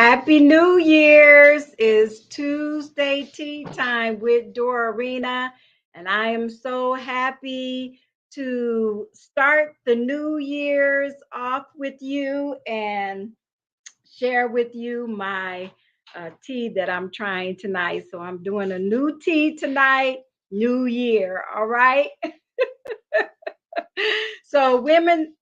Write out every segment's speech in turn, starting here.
Happy New Year's is Tuesday tea time with Dorina, and I am so happy to start the New Year's off with you and share with you my tea that I'm trying tonight. So I'm doing a new tea tonight, New Year. All right. So, Women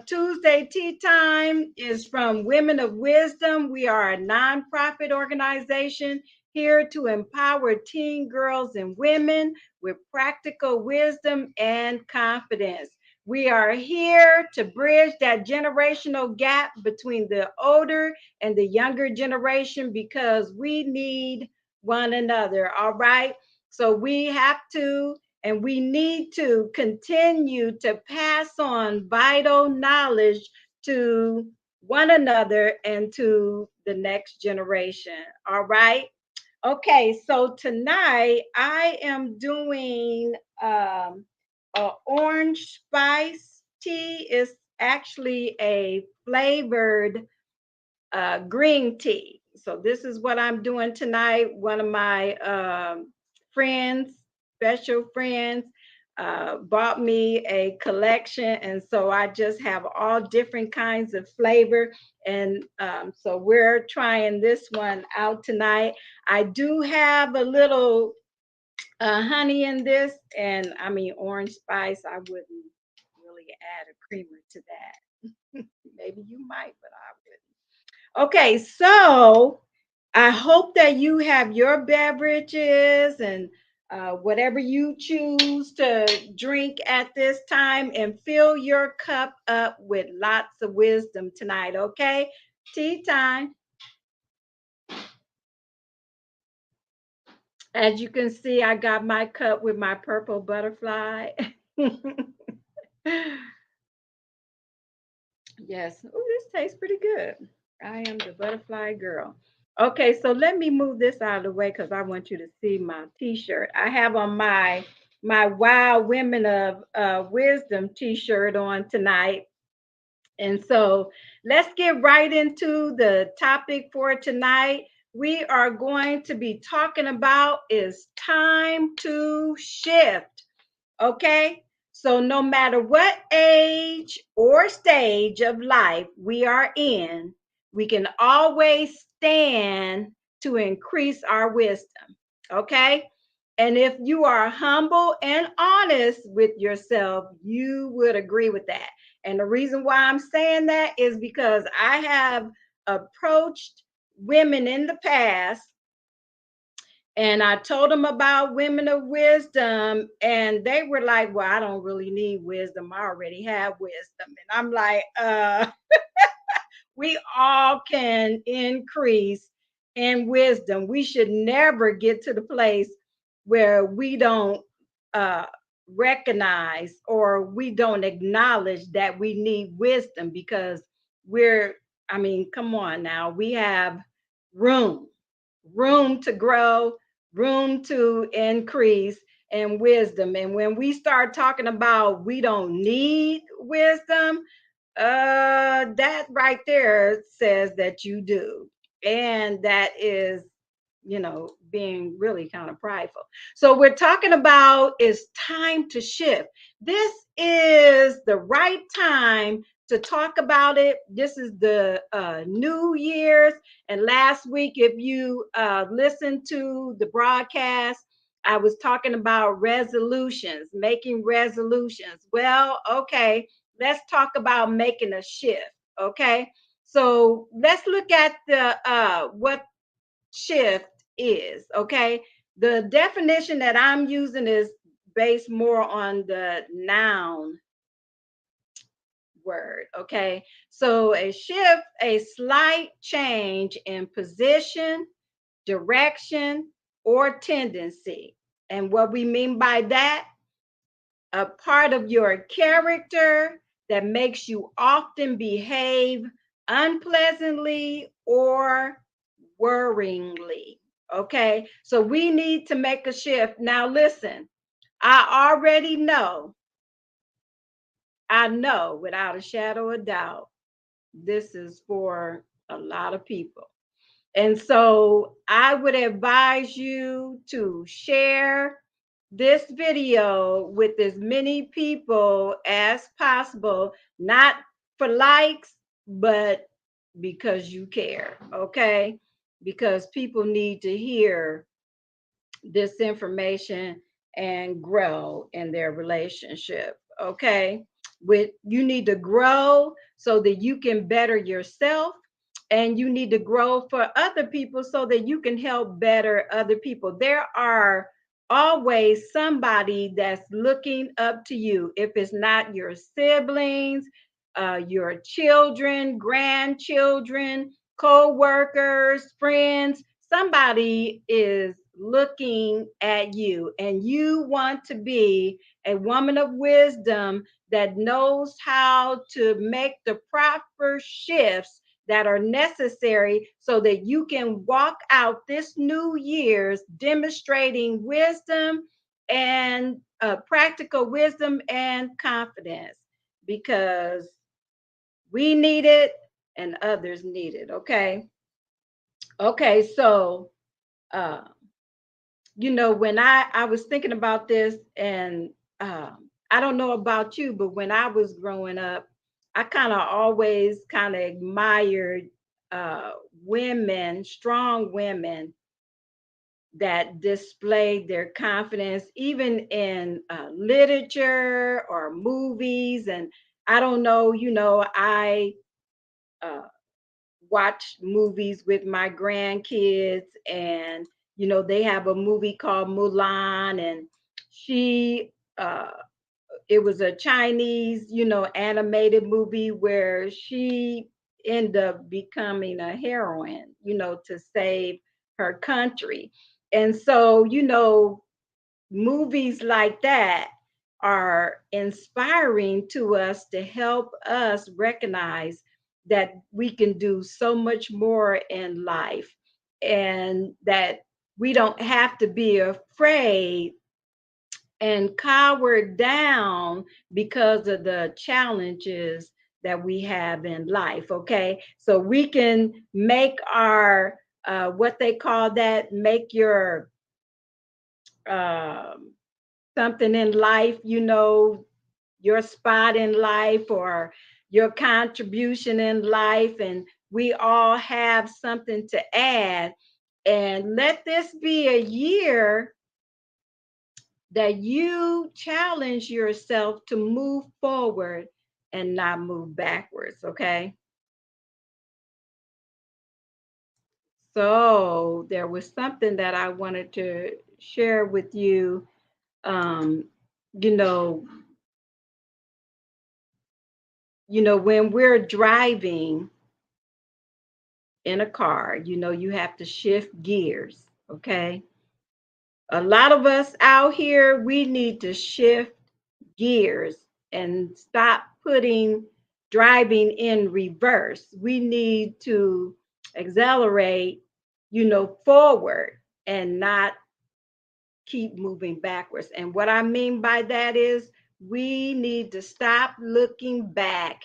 Tuesday Tea Time is from Women of Wisdom. We are a nonprofit organization here to empower teen girls and women with practical wisdom and confidence. We are here to bridge that generational gap between the older and the younger generation because we need one another. All right. So we have to and we need to continue to pass on vital knowledge to one another and to the next generation. All right. Okay. So tonight I am doing a orange spice tea. Is actually a flavored green tea. So this is what I'm doing tonight. One of my friends, special friends, bought me a collection, and so I just have all different kinds of flavor. And so we're trying this one out tonight. I do have a little honey in this, and I mean orange spice. I wouldn't really add a creamer to that. Maybe you might, but I wouldn't. Okay, so I hope that you have your beverages and whatever you choose to drink at this time and fill your cup up with lots of wisdom tonight, okay? Tea time. As you can see, I got my cup with my purple butterfly. Yes. Oh, this tastes pretty good. I am the butterfly girl. Okay, so let me move this out of the way because I want you to see my T-shirt. I have on my Wild Women of Wisdom T-shirt on tonight, and so let's get right into the topic for tonight. We are going to be talking about is time to shift. Okay. So, no matter what age or stage of life we are in, we can always stand to increase our wisdom. Okay. And if you are humble and honest with yourself, you would agree with that. And the reason why I'm saying that is because I have approached women in the past and I told them about women of wisdom, and they were like, well, I don't really need wisdom. I already have wisdom. And I'm like, we all can increase in wisdom. We should never get to the place where we don't uh, recognize or we don't acknowledge that we need wisdom because I mean, come on now, we have room, room to grow, room to increase in wisdom. And when we start talking about we don't need wisdom, that right there says that you do. And that is, being really kind of prideful. So we're talking about is time to shift. This is the right time to talk about it. This is the New Year's. And last week, if you listened to the broadcast, I was talking about resolutions, making resolutions. Well, okay, let's talk about making a shift. Okay. So let's look at the what shift is. Okay. The definition that I'm using is based more on the noun word. Okay. So a shift, a slight change in position, direction, or tendency. And what we mean by that, a part of your character that makes you often behave unpleasantly or worryingly. Okay, so we need to make a shift. Now, listen, I already know, I know without a shadow of doubt, this is for a lot of people. And so I would advise you to share this video with as many people as possible, not for likes, but because you care, okay? Because people need to hear this information and grow in their relationship, okay? With you need to grow so that you can better yourself, and you need to grow for other people so that you can help better other people. There are always somebody that's looking up to you. If it's not your siblings, your children, grandchildren, co-workers, friends, somebody is looking at you, and you want to be a woman of wisdom that knows how to make the proper shifts that are necessary so that you can walk out this new year's demonstrating wisdom and practical wisdom and confidence, because we need it and others need it. Okay, so uh, when I was thinking about this, and I don't know about you, but when I was growing up, I kind of always kind of admired uh, women, strong women that displayed their confidence, even in literature or movies. And I don't know, I uh, watch movies with my grandkids, and they have a movie called Mulan, and she uh it was a Chinese animated movie where she ended up becoming a heroine, to save her country. And so movies like that are inspiring to us to help us recognize that we can do so much more in life, and that we don't have to be afraid and cowered down because of the challenges that we have in life. Okay, so we can make our what they call that, make your um, something in life, your spot in life, or your contribution in life. And we all have something to add. And let this be a year that you challenge yourself to move forward and not move backwards. Okay. So there was something that I wanted to share with you. Um, you know, when we're driving in a car, you have to shift gears. Okay. A lot of us out here, we need to shift gears and stop putting driving in reverse. We need to accelerate, forward, and not keep moving backwards. And what I mean by that is we need to stop looking back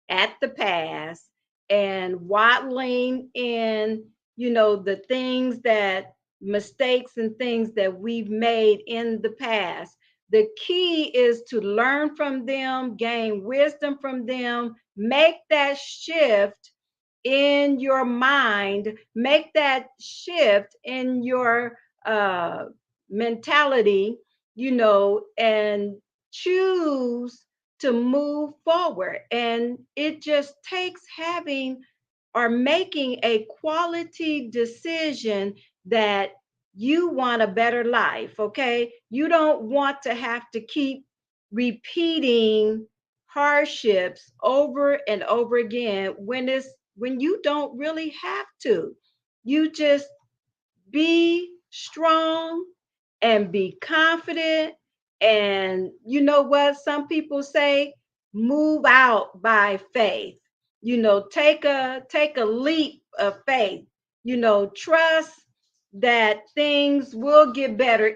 at the past and waddling in, the things that mistakes and things that we've made in the past. The key is to learn from them, gain wisdom from them, make that shift in your mind, make that shift in your uh, mentality, and choose to move forward. And it just takes having or making a quality decision that you want a better life. Okay. You don't want to have to keep repeating hardships over and over again when you don't really have to. You just be strong and be confident. And you know what? Some people say move out by faith. Take a leap of faith. Trust that things will get better.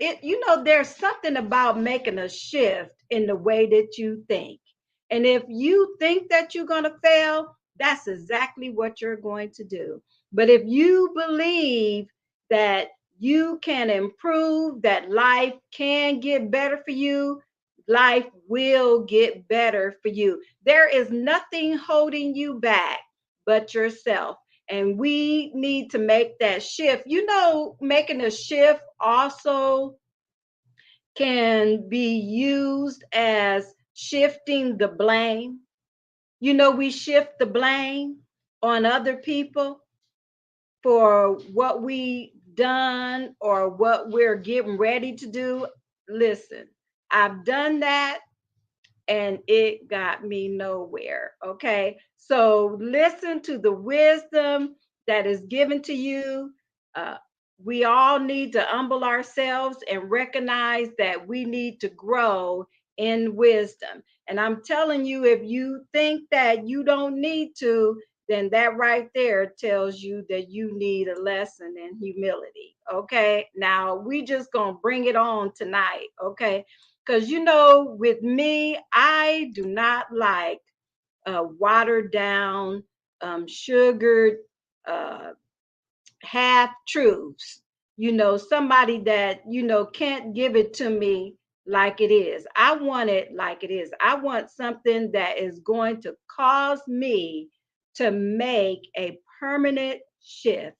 There's something about making a shift in the way that you think. And if you think that you're going to fail, that's exactly what you're going to do. But if you believe that you can improve, that life can get better for you, life will get better for you. There is nothing holding you back but yourself. And we need to make that shift. You know, making a shift also can be used as shifting the blame. You know, we shift the blame on other people for what we done or what we're getting ready to do. Listen, I've done that and it got me nowhere. Okay. So listen to the wisdom that is given to you. Uh, we all need to humble ourselves and recognize that we need to grow in wisdom. And I'm telling you, if you think that you don't need to, then that right there tells you that you need a lesson in humility. Okay. Now we just gonna bring it on tonight. Okay, because you know, with me, I do not like watered down, sugared, uh, half truths. You know, somebody that, you know, can't give it to me like it is. I want it like it is. I want something that is going to cause me to make a permanent shift,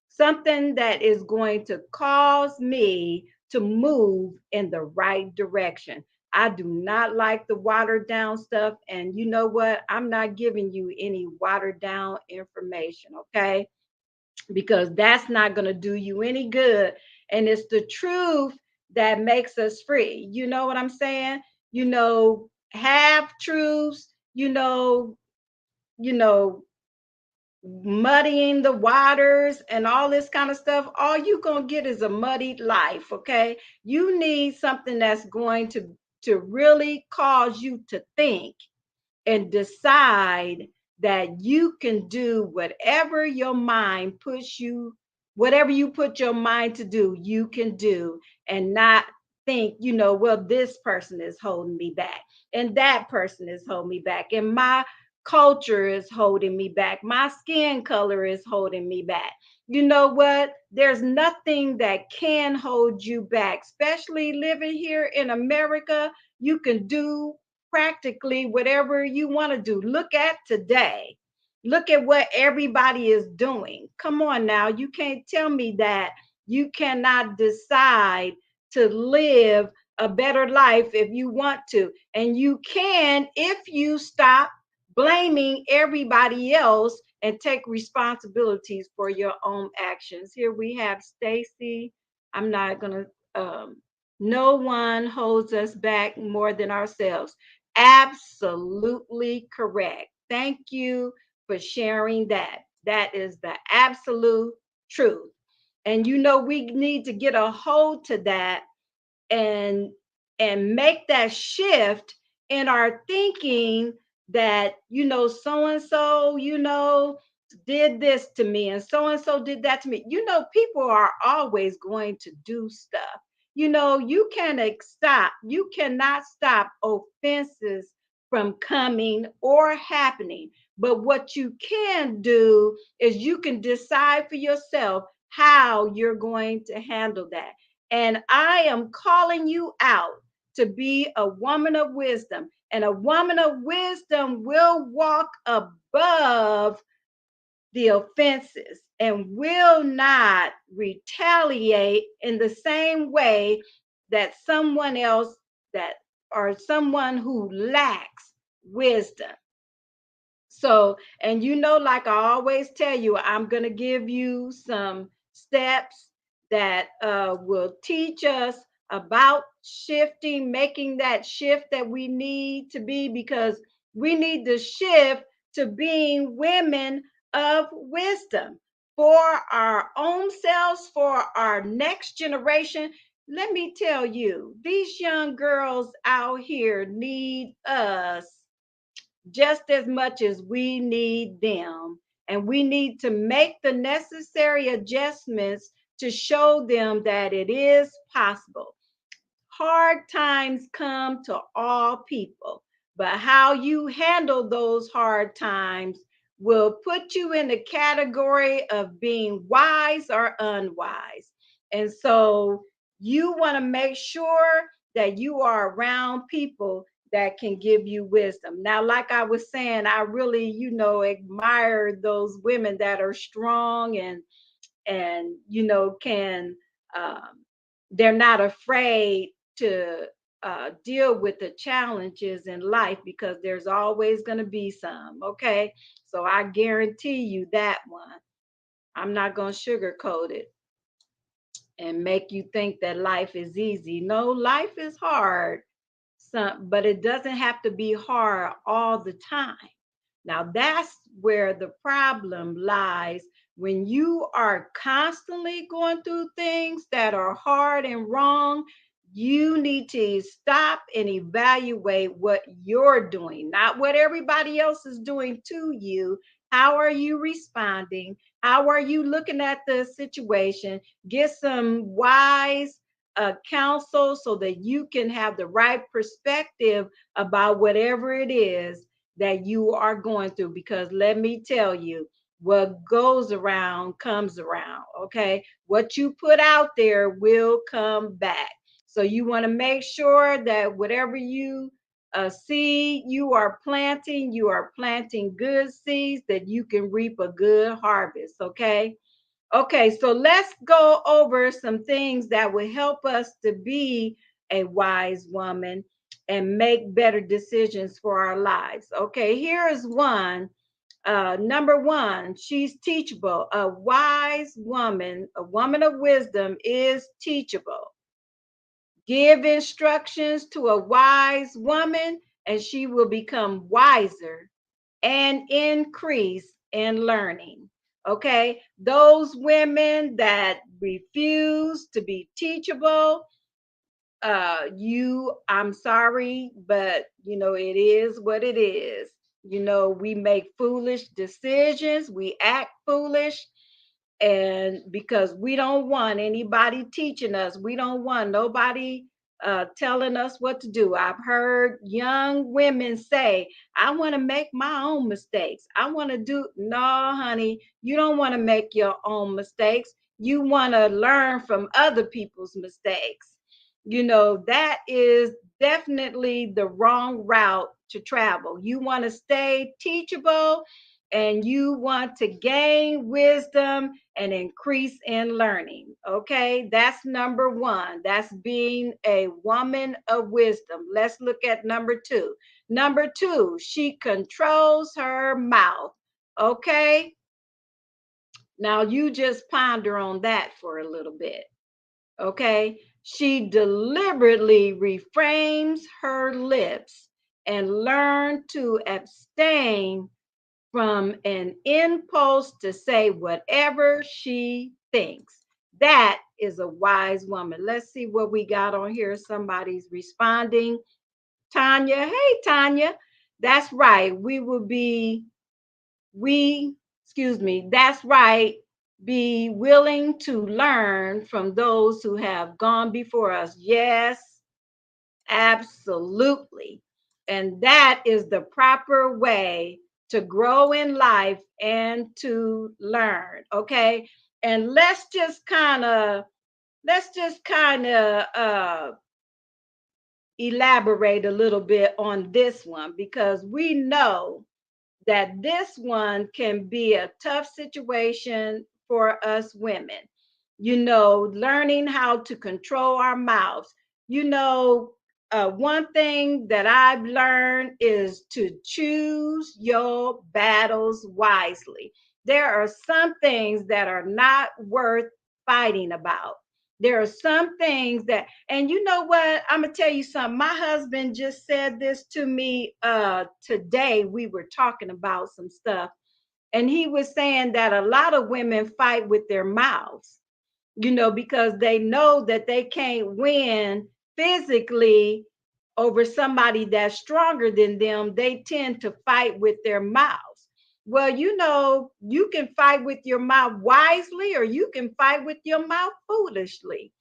something that is going to cause me to move in the right direction. I do not like the watered down stuff. And you know what? I'm not giving you any watered down information, okay? Because that's not going to do you any good. And it's the truth that makes us free. You know what I'm saying? You know, half truths, you know, muddying the waters and all this kind of stuff, all you gonna get is a muddied life. Okay, you need something that's going to really cause you to think and decide that you can do whatever your mind puts you, whatever you put your mind to do, you can do, and not think, you know, well, this person is holding me back, and that person is holding me back, and my culture is holding me back, my skin color is holding me back. You know what? There's nothing that can hold you back, especially living here in America. You can do practically whatever you want to do. Look at today. Look at what everybody is doing. Come on now. You can't tell me that you cannot decide to live a better life if you want to. And you can if you stop blaming everybody else and take responsibilities for your own actions. Here we have Stacy. I'm not going to no one holds us back more than ourselves. Absolutely correct. Thank you for sharing that. That is the absolute truth. And you know, we need to get a hold to that and make that shift in our thinking that, you know, so and so, you know, did this to me and so did that to me. You know, people are always going to do stuff. You know, you cannot stop offenses from coming or happening. But what you can do is you can decide for yourself how you're going to handle that. And I am calling you out to be a woman of wisdom. And a woman of wisdom will walk above the offenses and will not retaliate in the same way that someone else that or someone who lacks wisdom. So, and you know, like I always tell you, I'm going to give you some steps that will teach us about shifting, making that shift that we need to be, because we need to shift to being women of wisdom for our own selves, for our next generation. Let me tell you, these young girls out here need us just as much as we need them. And we need to make the necessary adjustments to show them that it is possible. Hard times come to all people, but how you handle those hard times will put you in the category of being wise or unwise. And so you want to make sure that you are around people that can give you wisdom. Now, like I was saying, I really, admire those women that are strong and can um, they're not afraid to deal with the challenges in life because there's always going to be some. Okay, so I guarantee you that one. I'm not going to sugarcoat it and make you think that life is easy. No, life is hard, but it doesn't have to be hard all the time. Now, that's where the problem lies. When you are constantly going through things that are hard and wrong, you need to stop and evaluate what you're doing, not what everybody else is doing to you. How are you responding? How are you looking at the situation? Get some wise counsel so that you can have the right perspective about whatever it is that you are going through. Because let me tell you, what goes around comes around. Okay, what you put out there will come back. So you want to make sure that whatever you seed you are planting good seeds that you can reap a good harvest. Okay. Okay, so let's go over some things that will help us to be a wise woman and make better decisions for our lives. Okay, here is one. Number one, she's teachable. A wise woman, a woman of wisdom, is teachable. Give instructions to a wise woman, and she will become wiser and increase in learning. Okay, those women that refuse to be teachable, I'm sorry, but it is what it is. We make foolish decisions, we act foolish, and because we don't want anybody teaching us, we don't want nobody telling us what to do. I've heard young women say, I want to make my own mistakes. I want to do. No, honey, you don't want to make your own mistakes. You want to learn from other people's mistakes. That is definitely the wrong route to travel. You want to stay teachable and you want to gain wisdom and increase in learning. Okay, that's number one. That's being a woman of wisdom. Let's look at number two. Number two, she controls her mouth. Okay, now you just ponder on that for a little bit. Okay, she deliberately reframes her lips and learn to abstain from an impulse to say whatever she thinks. That is a wise woman. Let's see what we got on here. Somebody's responding. Tanya, hey, Tanya. That's right. Excuse me, that's right. Be willing to learn from those who have gone before us. Yes, absolutely. And that is the proper way to grow in life and to learn. Okay. And let's just kind of elaborate a little bit on this one because we know that this one can be a tough situation for us women. Learning how to control our mouths. One thing that I've learned is to choose your battles wisely. There are some things that are not worth fighting about. There are some things that, and you know what? I'm gonna tell you something. My husband just said this to me today. We were talking about some stuff, and he was saying that a lot of women fight with their mouths, because they know that they can't win physically over somebody that's stronger than them. They tend to fight with their mouths. Well, you can fight with your mouth wisely or you can fight with your mouth foolishly,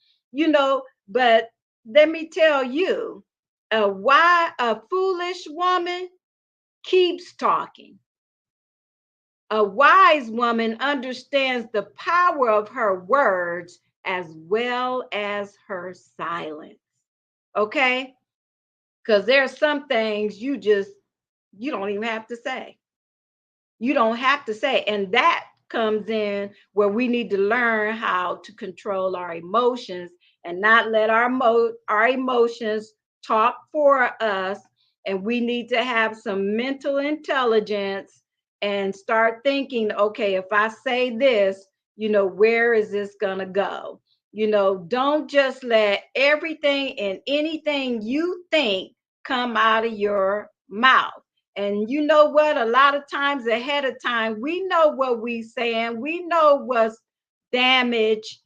but let me tell you, a foolish woman keeps talking. A wise woman understands the power of her words as well as her silence. Okay? Because there's some things you don't even have to say. You don't have to say. And that comes in where we need to learn how to control our emotions and not let our emotions talk for us. And we need to have some mental intelligence and start thinking, okay, if I say this, where is this going to go? Don't just let everything and anything you think come out of your mouth. And you know what? A lot of times ahead of time, we know what we saying. We know what's damage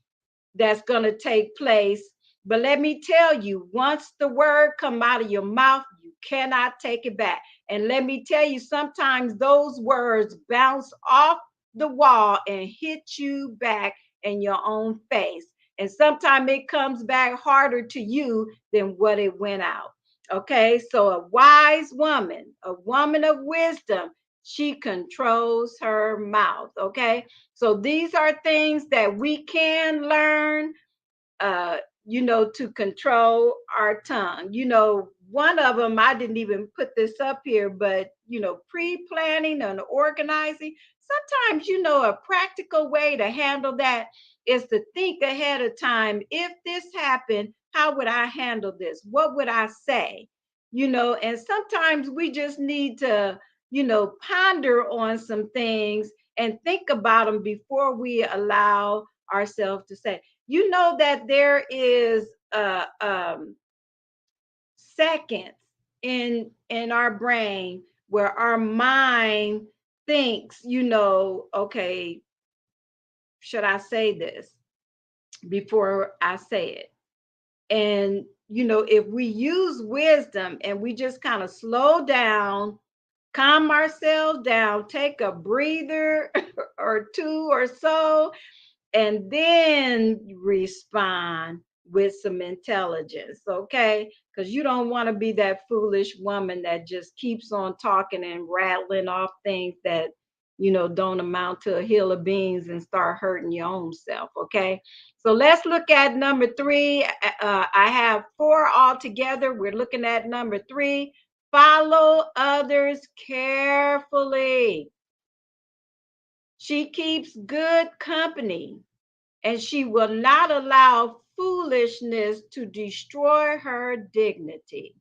that's going to take place. But let me tell you, once the word come out of your mouth, you cannot take it back. And let me tell you, sometimes those words bounce off the wall and hit you back in your own face. And sometimes it comes back harder to you than what it went out. Okay, so a wise woman, a woman of wisdom, she controls her mouth. Okay, so these are things that we can learn, uh, to control our tongue. One of them, I didn't even put this up here, but, pre planning and organizing. Sometimes, a practical way to handle that is to think ahead of time. If this happened, how would I handle this? What would I say? And sometimes we just need to, ponder on some things and think about them before we allow ourselves to say. That there is seconds in our brain where our mind thinks, okay, should I say this before I say it? And if we use wisdom and we just kind of slow down, calm ourselves down, take a breather or two or so, and then respond with some intelligence, okay? Because you don't want to be that foolish woman that just keeps on talking and rattling off things that don't amount to a hill of beans and start hurting your own self, okay? So let's look at number 3. I have 4 altogether. We're looking at number 3. Follow others carefully. She keeps good company, and she will not allow foolishness to destroy her dignity.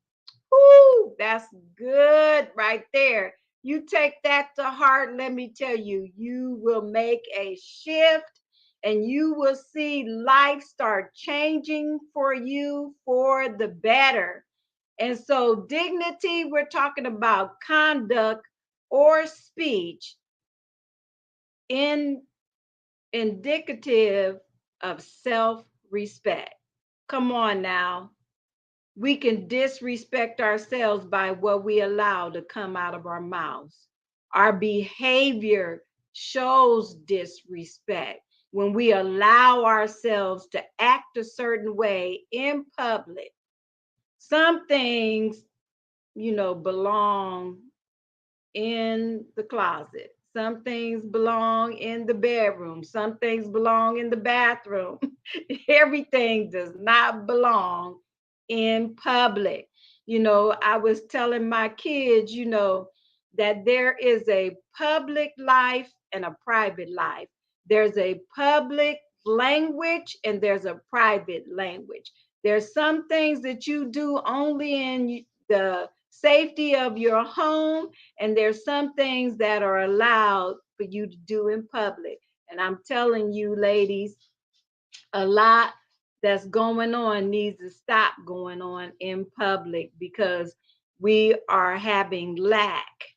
Whoo, that's good right there. You take that to heart. Let me tell you, you will make a shift and you will see life start changing for you for the better. And so, dignity, we're talking about conduct or speech in indicative of self respect. Come on now. We can disrespect ourselves by what we allow to come out of our mouths. Our behavior shows disrespect when we allow ourselves to act a certain way in public. Some things, belong in the closet. Some things belong in the bedroom. Some things belong in the bathroom. Everything does not belong in public. I was telling my kids, that there is a public life and a private life. There's a public language and there's a private language. There's some things that you do only in the safety of your home, and there's some things that are allowed for you to do in public. And I'm telling you, ladies, a lot that's going on needs to stop going on in public because we are having lack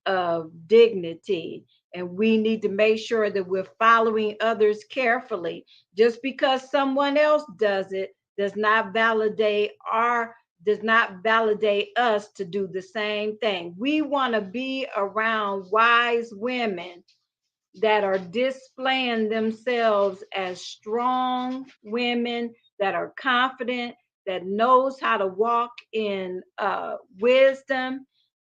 of dignity, and we need to make sure that we're following others carefully. Just because someone else does it does not validate us to do the same thing. We want to be around wise women that are displaying themselves as strong women that are confident, that knows how to walk in wisdom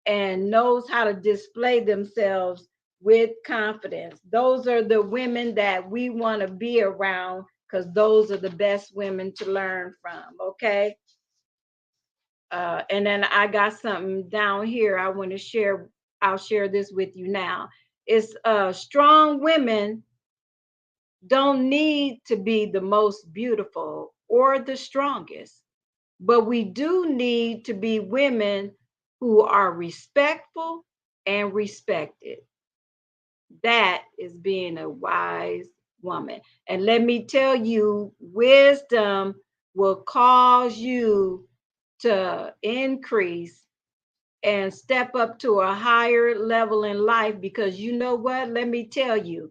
and knows how to display themselves with confidence. Those are the women that we want to be around because those are the best women to learn from. Okay. And then I got something down here I want to share. I'll share this with you now. It's strong women don't need to be the most beautiful or the strongest, but we do need to be women who are respectful and respected. That is being a wise woman. And let me tell you, wisdom will cause you to increase and step up to a higher level in life because you know what? Let me tell you,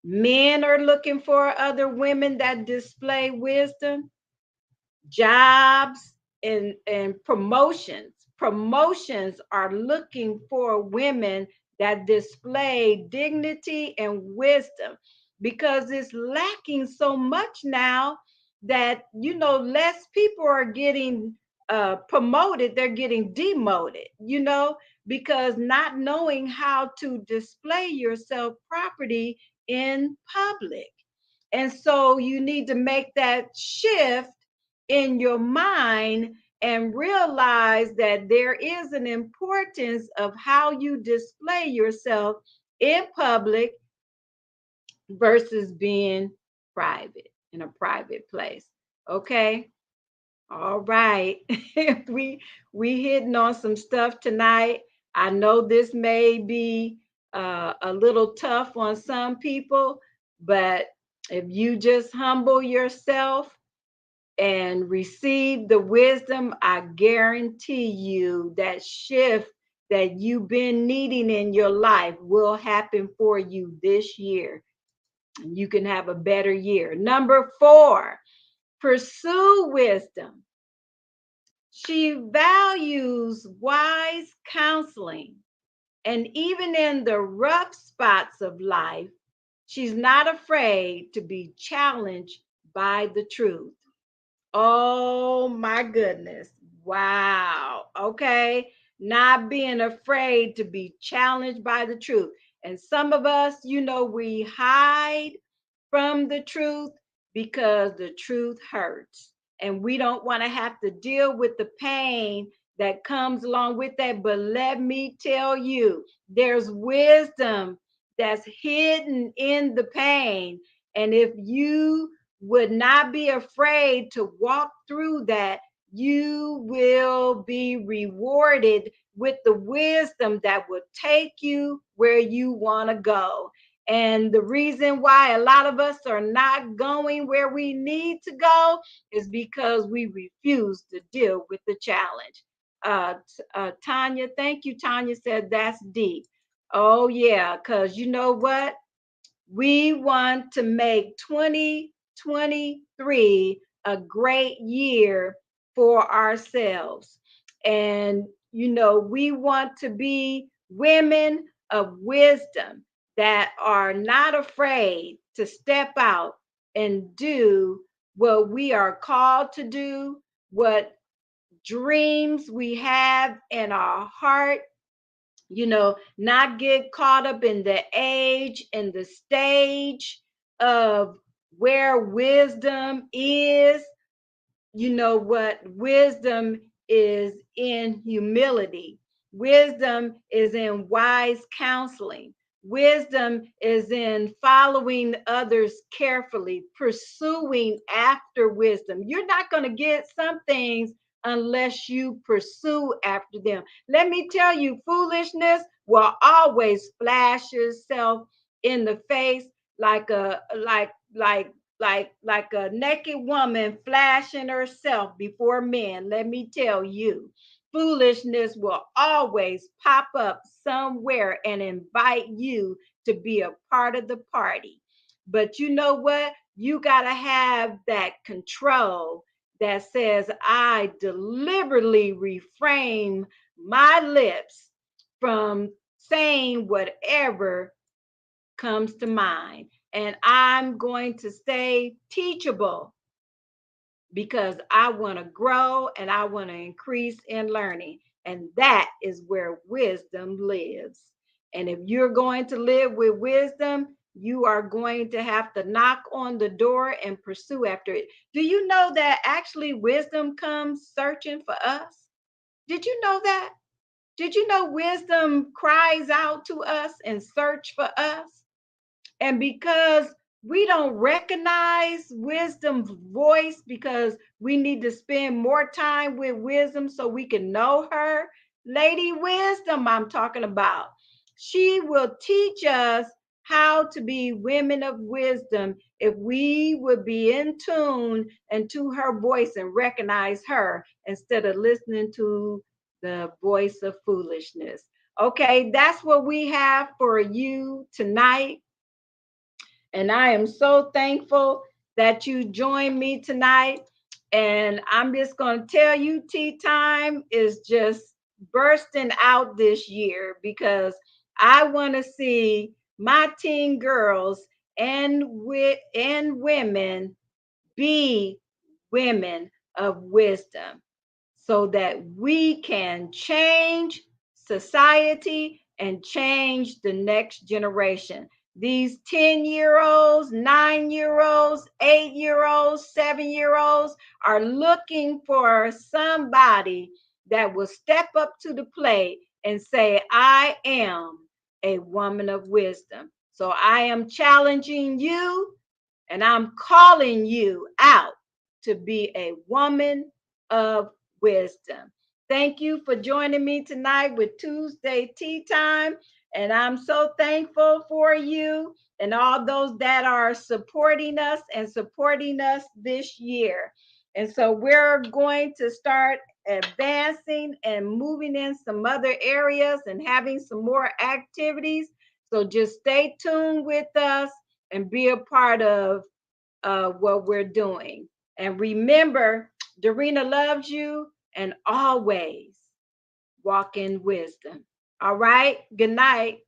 men are looking for other women that display wisdom, jobs, and promotions are looking for women that display dignity and wisdom because it's lacking so much now that less people are getting promoted, they're getting demoted, because not knowing how to display yourself properly in public. And so you need to make that shift in your mind and realize that there is an importance of how you display yourself in public versus being private in a private place. Okay? All right. we hitting on some stuff tonight. I know this may be a little tough on some people, but if you just humble yourself and receive the wisdom, I guarantee you that shift that you've been needing in your life will happen for you this year. And you can have a better year. Number 4, pursue wisdom. She values wise counseling. And even in the rough spots of life, she's not afraid to be challenged by the truth. Oh my goodness. Wow. Okay. Not being afraid to be challenged by the truth. And some of us, we hide from the truth because the truth hurts. And we don't want to have to deal with the pain that comes along with that. But let me tell you, there's wisdom that's hidden in the pain. And if you would not be afraid to walk through that, you will be rewarded with the wisdom that will take you where you want to go. And the reason why a lot of us are not going where we need to go is because we refuse to deal with the challenge. Tanya, thank you. Tanya said that's deep. Oh, yeah, because you know what? We want to make 2023 a great year for ourselves. And, we want to be women of wisdom that are not afraid to step out and do what we are called to do, what dreams we have in our heart, not get caught up in the age and the stage of where wisdom is. You know what? Wisdom is in humility. Wisdom is in wise counseling. Wisdom is in following others carefully, pursuing after wisdom. You're not going to get some things unless you pursue after them. Let me tell you, foolishness will always flash itself in the face like a naked woman flashing herself before men. Let me tell you, foolishness will always pop up somewhere and invite you to be a part of the party. But you know what? You got to have that control that says, I deliberately refrain my lips from saying whatever comes to mind. And I'm going to stay teachable because I want to grow and I want to increase in learning. And that is where wisdom lives. And if you're going to live with wisdom, you are going to have to knock on the door and pursue after it. Do you know that actually wisdom comes searching for us? Did you know that? Did you know wisdom cries out to us and search for us? And because we don't recognize wisdom's voice, because we need to spend more time with wisdom so we can know her, Lady Wisdom, I'm talking about. She will teach us how to be women of wisdom if we would be in tune and to her voice and recognize her instead of listening to the voice of foolishness. Okay, that's what we have for you tonight. And I am so thankful that you joined me tonight. And I'm just going to tell you, Tea Time is just bursting out this year because I want to see my teen girls and women be women of wisdom so that we can change society and change the next generation. These 10-year-olds, 9-year-olds, 8-year-olds, 7-year-olds are looking for somebody that will step up to the plate and say, I am a woman of wisdom. So I am challenging you and I'm calling you out to be a woman of wisdom. Thank you for joining me tonight with Tuesday Tea Time. And I'm so thankful for you and all those that are supporting us and supporting us this year. And so we're going to start advancing and moving in some other areas and having some more activities. So just stay tuned with us and be a part of what we're doing. And remember, Dorena loves you and always walk in wisdom. All right. Good night.